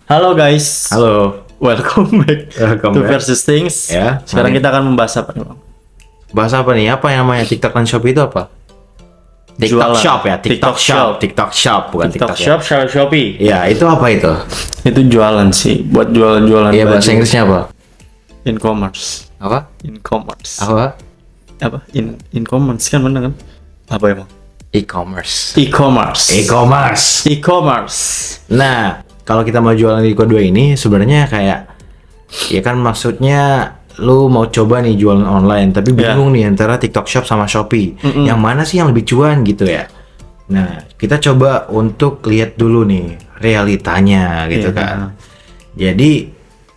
Halo guys, Halo, welcome back welcome to back. Versus Things. Ya, Sekarang mari. kita akan membahas apa nih, Bang? Bahas apa nih? Apa yang namanya TikTok dan Shopee itu apa? TikTok Jualan. Shop ya, TikTok TikTok Shop, Shop. TikTok Shop bukan TikTok TikTok Shop, Shopee. Ya, itu apa itu? Itu jualan sih, buat jualan-jualan Iya, baju. bahasa Inggrisnya apa? E-commerce. Apa? E-commerce. Apa? Apa? E-commerce kan benar kan? Apa emang? E-commerce. E-commerce. E-commerce. E-commerce. Nah, kalau kita mau jualan di kedua ini sebenarnya kayak ya kan maksudnya lu mau coba nih jualan online tapi bingung nih antara TikTok Shop sama Shopee. Yang mana sih yang lebih cuan gitu ya? Nah, kita coba untuk lihat dulu nih realitanya gitu Iya. kan. Jadi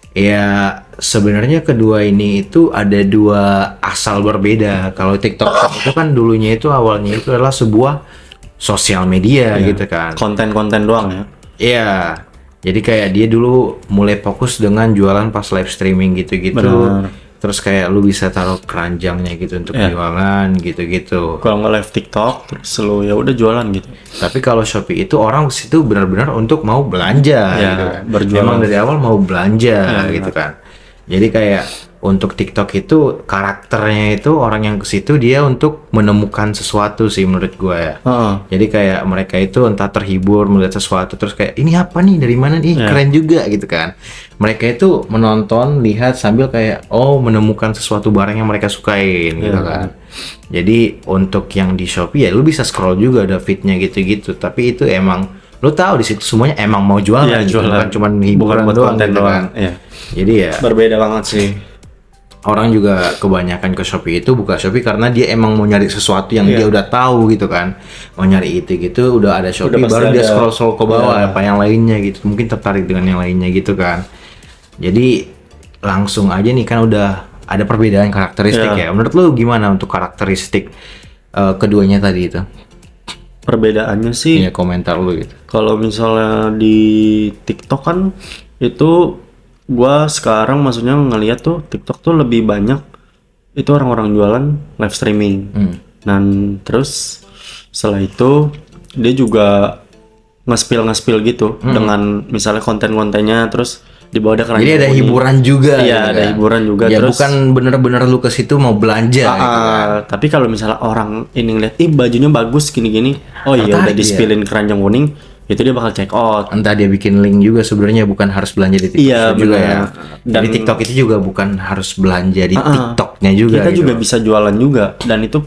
ya sebenarnya kedua ini itu ada dua asal berbeda. Kalau TikTok Shop itu kan dulunya itu awalnya itu adalah sebuah sosial media gitu kan. Konten-konten doang ya. Iya. Jadi kayak dia dulu mulai fokus dengan jualan pas live streaming gitu-gitu. Benar. Terus kayak lu bisa taruh keranjangnya gitu untuk jualan gitu-gitu. Kalau nggak live TikTok, terus lu ya udah jualan gitu. Tapi kalau Shopee itu orang ke situ benar-benar untuk mau belanja Ya, gitu kan. berjualan. Memang dari awal mau belanja gitu kan. Jadi kayak untuk TikTok itu karakternya itu orang yang ke situ dia untuk menemukan sesuatu sih menurut gue ya. Heeh. Jadi kayak mereka itu entah terhibur melihat sesuatu terus kayak ini apa nih dari mana nih keren juga gitu kan. Mereka itu menonton lihat sambil kayak menemukan sesuatu barang yang mereka sukain gitu kan. Jadi untuk yang di Shopee ya lu bisa scroll juga ada feednya gitu-gitu tapi itu emang lu tahu di situ semuanya emang mau jualan, Iya, gitu, jualan. bukan cuma hiburan Bukan buat doang konten gitu doang. kan. Iya. Jadi ya Berbeda banget sih. orang juga kebanyakan ke Shopee itu buka Shopee karena dia emang mau nyari sesuatu yang dia udah tahu gitu kan. Mau nyari itu gitu udah ada Shopee pasti baru dia ada. scroll ke bawah apa yang lainnya gitu. Mungkin tertarik dengan yang lainnya gitu kan. Jadi langsung aja nih kan udah ada perbedaan karakteristik ya. Menurut lu gimana untuk karakteristik keduanya tadi itu? Perbedaannya sih Punya komentar lu gitu. kalau misalnya di TikTok kan itu gua sekarang maksudnya ngeliat tuh TikTok tuh lebih banyak itu orang-orang jualan live streaming. Dan terus setelah itu dia juga nge-spill gitu dengan misalnya konten-kontennya terus dibawa ada keranjang Jadi ada kuning. hiburan juga Iya, gitu ada kan. hiburan juga Ya terus bukan bener-bener lu ke situ mau belanja gitu kan. tapi kalau misalnya orang ini ngeliat, bajunya bagus gini-gini, oh iya udah Tertarik dia. di-spillin keranjang kuning, itu dia bakal check out. Entah dia bikin link juga sebenarnya bukan harus belanja di TikTok Iya, juga benar. ya. Dan Di TikTok itu juga bukan harus belanja di TikToknya juga. Kita gitu. juga bisa jualan juga, dan itu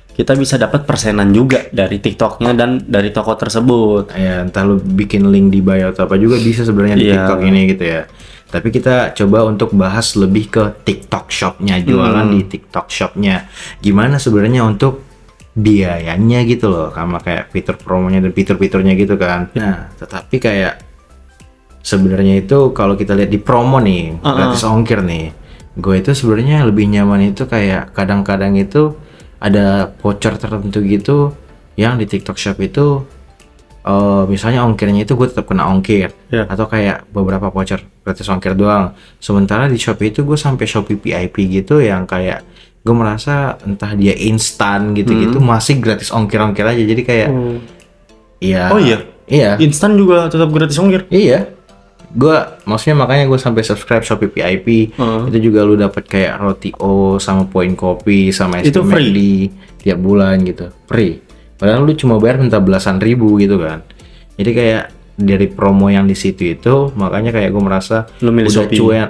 kita bisa dapat persenan juga dari TikToknya dan dari toko tersebut. Ya entah lu bikin link di bio atau apa juga bisa sebenarnya di Iya. TikTok ini gitu ya. Tapi kita coba untuk bahas lebih ke TikTok Shop-nya, jualan di TikTok Shop-nya. Gimana sebenarnya untuk biayanya gitu loh, sama kayak fitur promonya dan fitur-fiturnya gitu kan. Nah, tetapi kayak sebenarnya itu kalau kita lihat di promo nih, gratis ongkir nih. Gue itu sebenarnya lebih nyaman itu kayak kadang-kadang itu ada voucher tertentu gitu yang di TikTok Shop itu misalnya ongkirnya itu gue tetap kena ongkir atau kayak beberapa voucher gratis ongkir doang. Sementara di Shopee itu gue sampai Shopee VIP gitu yang kayak gue merasa entah dia instan gitu-gitu masih gratis ongkir-ongkir aja. Jadi kayak iya. Oh iya? Iya. Instan juga tetap gratis ongkir. Iya. Gue maksudnya makanya gue sampai subscribe Shopee VIP. Itu juga lu dapat kayak roti O sama poin kopi sama es Itu krim free? McD tiap bulan gitu. Free. Padahal lu cuma bayar minta belasan ribu gitu kan. Jadi kayak dari promo yang di situ itu makanya kayak gue merasa Lu milih udah Shopee. cuan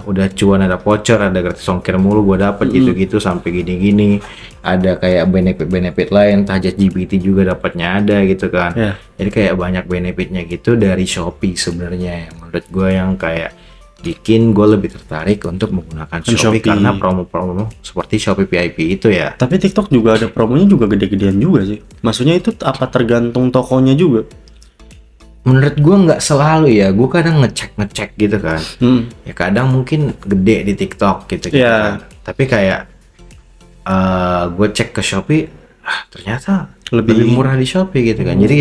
udah cuan ada voucher, ada gratis ongkir mulu gue dapet gitu-gitu sampai gini-gini. Ada kayak benefit-benefit lain, Tajat GPT juga dapatnya ada gitu kan. Iya. Jadi kayak banyak benefitnya gitu dari Shopee sebenarnya yang menurut gue yang kayak bikin gue lebih tertarik untuk menggunakan Shopee karena promo-promo seperti Shopee VIP itu ya. Tapi TikTok juga ada promonya juga gede-gedean juga sih. Maksudnya itu apa tergantung tokonya juga? Menurut gue nggak selalu ya, gue kadang ngecek gitu kan. Ya kadang mungkin gede di TikTok gitu Iya. kan. Tapi kayak gue cek ke Shopee, ternyata lebih murah di Shopee gitu kan. Jadi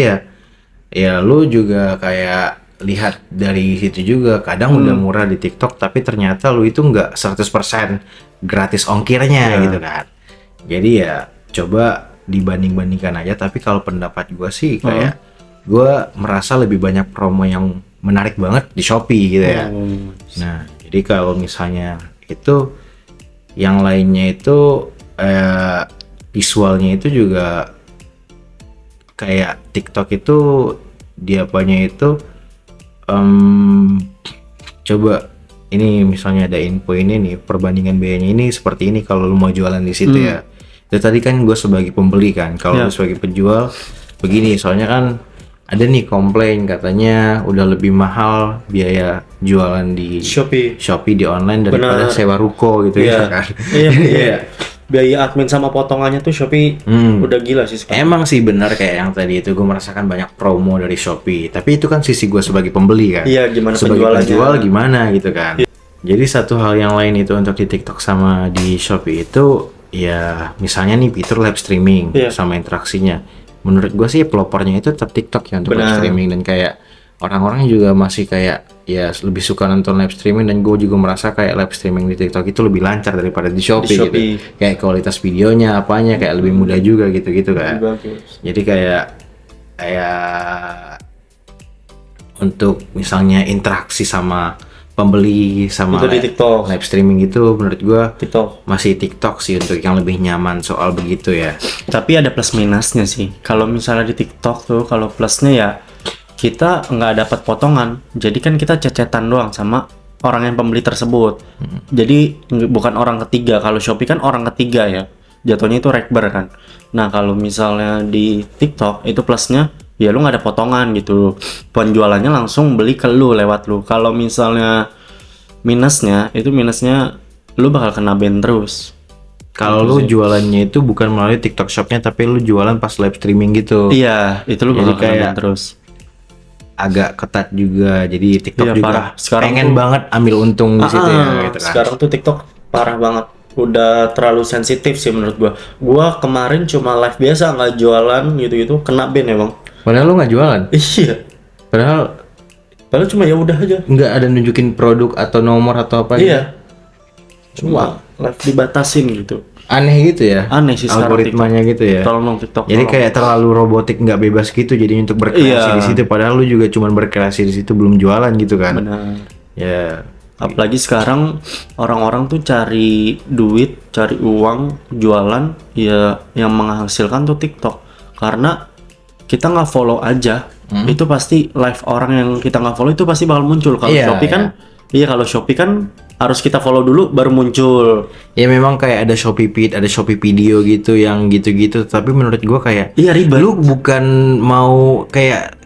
ya lu juga kayak lihat dari situ juga kadang udah murah di TikTok tapi ternyata lu itu nggak 100% gratis ongkirnya gitu kan. Jadi ya coba dibanding-bandingkan aja, tapi kalau pendapat gue sih kayak gue merasa lebih banyak promo yang menarik banget di Shopee gitu ya. Oh. Nah, jadi kalau misalnya itu yang lainnya itu visualnya itu juga kayak TikTok itu diapanya itu coba ini misalnya ada info ini nih, perbandingan biayanya ini seperti ini kalau lu mau jualan di situ ya. Itu tadi kan gue sebagai pembeli kan, kalau lu sebagai penjual begini, soalnya kan ada nih komplain katanya udah lebih mahal biaya jualan di Shopee di online daripada sewa ruko gitu ya kan. Iya. Biaya admin sama potongannya tuh Shopee udah gila sih sekarang. Emang sih benar kayak yang tadi itu gue merasakan banyak promo dari Shopee, tapi itu kan sisi gue sebagai pembeli kan. Iya, gimana sebagai penjualannya. penjual gimana gitu kan. Jadi satu hal yang lain itu untuk di TikTok sama di Shopee itu ya misalnya nih fitur live streaming sama interaksinya. Menurut gue sih pelopornya itu tetap TikTok ya untuk live streaming, dan kayak orang-orang juga masih kayak ya lebih suka nonton live streaming, dan gue juga merasa kayak live streaming di TikTok itu lebih lancar daripada di Shopee gitu. Kayak kualitas videonya apanya kayak lebih mudah juga gitu-gitu kan. Jadi kayak untuk misalnya interaksi sama pembeli sama itu di TikTok. Live streaming itu menurut gue TikTok. masih TikTok sih untuk yang lebih nyaman soal begitu ya. Tapi ada plus minusnya sih. Kalau misalnya di TikTok tuh, kalau plusnya ya kita nggak dapat potongan. Jadi kan kita cecetan doang sama orang yang pembeli tersebut. Jadi bukan orang ketiga. Kalau Shopee kan orang ketiga ya. Jatuhnya itu rekber kan. Nah kalau misalnya di TikTok itu plusnya ya lu nggak ada potongan gitu. Penjualannya langsung beli ke lu lewat lu. Kalau misalnya minusnya lu bakal kena ban terus. Kalau lu jualannya itu bukan melalui TikTok Shop-nya, tapi lu jualan pas live streaming gitu. Iya, itu lu bakal kena ban terus. Agak ketat juga, jadi TikTok juga parah. Sekarang pengen banget ambil untung di situ ya gitu kan. Sekarang tuh TikTok parah banget, udah terlalu sensitif sih menurut gua. Gua kemarin cuma live biasa nggak jualan gitu-gitu kena ban ya bang. Padahal lu nggak jualan. Iya. Padahal cuma ya udah aja. Nggak ada nunjukin produk atau nomor atau apa. Iya. Cuma live dibatasin gitu. Aneh gitu ya. Aneh sih sekarang algoritmanya TikTok. gitu ya. Tolong TikTok. Jadi kayak terlalu robotik, nggak bebas gitu. Jadi untuk berkreasi di situ, padahal lu juga cuma berkreasi di situ, belum jualan gitu kan. Benar. Ya. Apalagi sekarang orang-orang tuh cari duit, cari uang, jualan ya yang menghasilkan tuh TikTok. Karena kita nggak follow aja, itu pasti live orang yang kita nggak follow itu pasti bakal muncul. Kalau Shopee kan, kalau Shopee kan harus kita follow dulu baru muncul. Ya memang kayak ada Shopee Feed, ada Shopee Video gitu yang gitu-gitu. Tapi menurut gua kayak ribet. Lu bukan mau kayak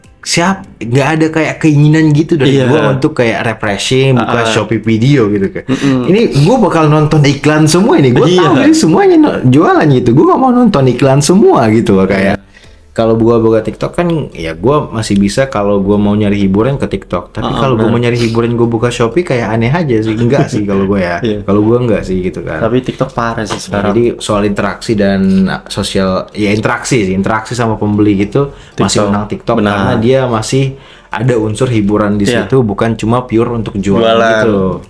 nggak ada kayak keinginan gitu dari gua untuk kayak refreshing buka Shopee Video gitu kan. Ini gua bakal nonton iklan semua ini. Gua tahu ini semuanya jualan gitu. Gua nggak mau nonton iklan semua gitu loh kayak. Kalau gua buka TikTok kan ya gua masih bisa kalau gua mau nyari hiburan ke TikTok. Tapi kalau gua mau nyari hiburan gua buka Shopee kayak aneh aja sih. Enggak sih kalau gua ya. Kalau gua enggak sih gitu kan. Tapi TikTok parah sih sekarang. Jadi soal interaksi dan sosial ya interaksi sama pembeli gitu TikTok. Masih menang TikTok karena dia masih ada unsur hiburan di situ, bukan cuma pure untuk jualan gitu.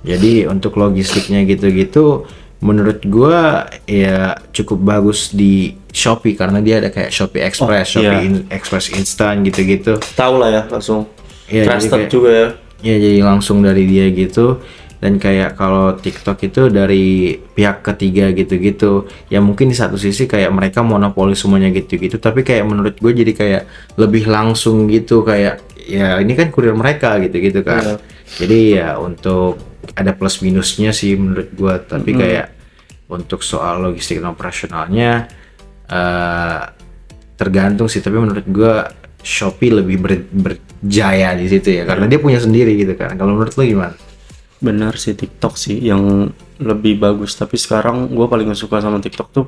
Jadi untuk logistiknya gitu-gitu menurut gua ya cukup bagus di Shopee karena dia ada kayak Shopee Express, Shopee Express Instant gitu-gitu. Tahu lah ya langsung. Trusted kayak, juga ya. Ya jadi langsung dari dia gitu. Dan kayak kalau TikTok itu dari pihak ketiga gitu-gitu. Ya mungkin di satu sisi kayak mereka monopoli semuanya gitu-gitu. Tapi kayak menurut gue jadi kayak lebih langsung gitu kayak ya ini kan kurir mereka gitu-gitu kan. Jadi ya untuk ada plus minusnya sih menurut gue. Tapi kayak untuk soal logistik dan operasionalnya tergantung sih, tapi menurut gua Shopee lebih berjaya di situ ya karena dia punya sendiri gitu kan. Kalau menurut lo gimana? Benar sih, TikTok sih yang lebih bagus, tapi sekarang gua paling gak suka sama TikTok tuh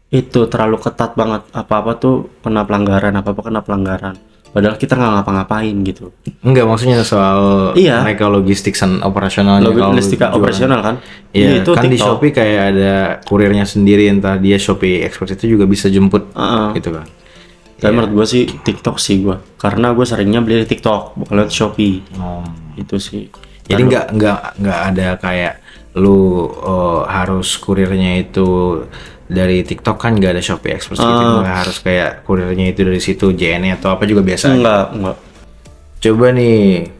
itu terlalu ketat banget, apa-apa tuh kena pelanggaran, padahal kita nggak ngapa-ngapain gitu. Enggak, maksudnya soal mereka logistik dan operasionalnya. Logistik operasional kan? Iya, kan TikTok. Di Shopee kayak ada kurirnya sendiri, entah dia Shopee Express itu juga bisa jemput gitu kan. Tapi menurut gue sih TikTok sih gue, karena gue seringnya beli di TikTok bukan lewat Shopee. Itu sih. Jadi nggak ada kayak lu harus kurirnya itu dari TikTok kan nggak ada Shopee Express gitu, nggak harus kayak kurirnya itu dari situ JNE atau apa juga biasa. Enggak. coba nih,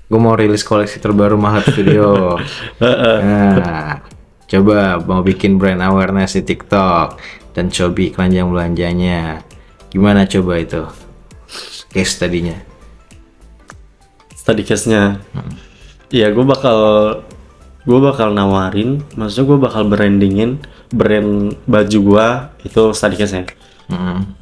gue mau rilis koleksi terbaru Mahat Studio. Nah, coba mau bikin brand awareness di TikTok dan Shopee keranjang belanjanya. Gimana coba itu case tadinya? Study case-nya. Iya, gue bakal nawarin, maksudnya gue bakal brandingin brand baju gue itu study case-nya.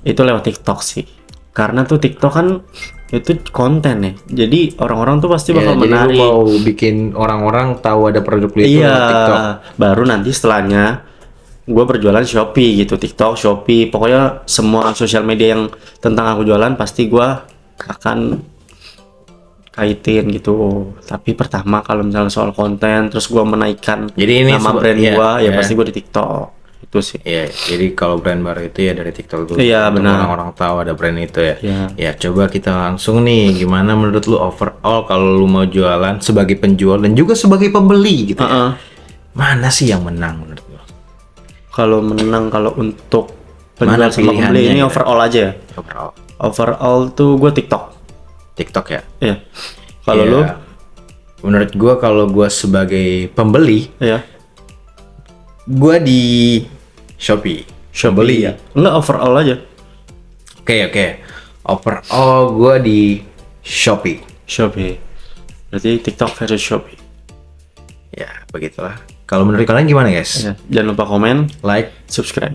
Itu lewat TikTok sih. Karena tuh TikTok kan itu konten ya. Jadi orang-orang tuh pasti bakal Jadi lu menarik. mau bikin orang-orang tahu ada produk lu itu Iya, lewat TikTok. baru nanti setelahnya gue berjualan Shopee gitu, TikTok, Shopee, pokoknya semua sosial media yang tentang aku jualan pasti gue akan kaitin gitu. Tapi pertama kalau misalnya soal konten, terus gue menaikkan Jadi ini nama brand iya, gue, ya iya. pasti gue di TikTok. Itu sih. Iya, jadi kalau brand baru itu ya dari TikTok dulu. Iya, Untuk benar. orang-orang tahu ada brand itu ya. Iya. Ya, coba kita langsung nih, gimana menurut lu overall kalau lu mau jualan sebagai penjual dan juga sebagai pembeli gitu ya. Heeh. Mana sih yang menang menurut lu? Kalau menang kalau untuk Mana penjual sama pilihannya pembeli ini gitu? overall aja ya. Overall. Overall tuh gue TikTok. TikTok ya. Iya. Kalau Iya. lu? Menurut gua kalau gua sebagai pembeli, Iya. gua di Shopee. Pembeli ya. Enggak, overall aja. Oke. Overall gua di Shopee. Shopee. Berarti TikTok versus Shopee. Ya, begitulah. Kalau menurut kalian gimana, guys? Ya, jangan lupa komen, Like, subscribe.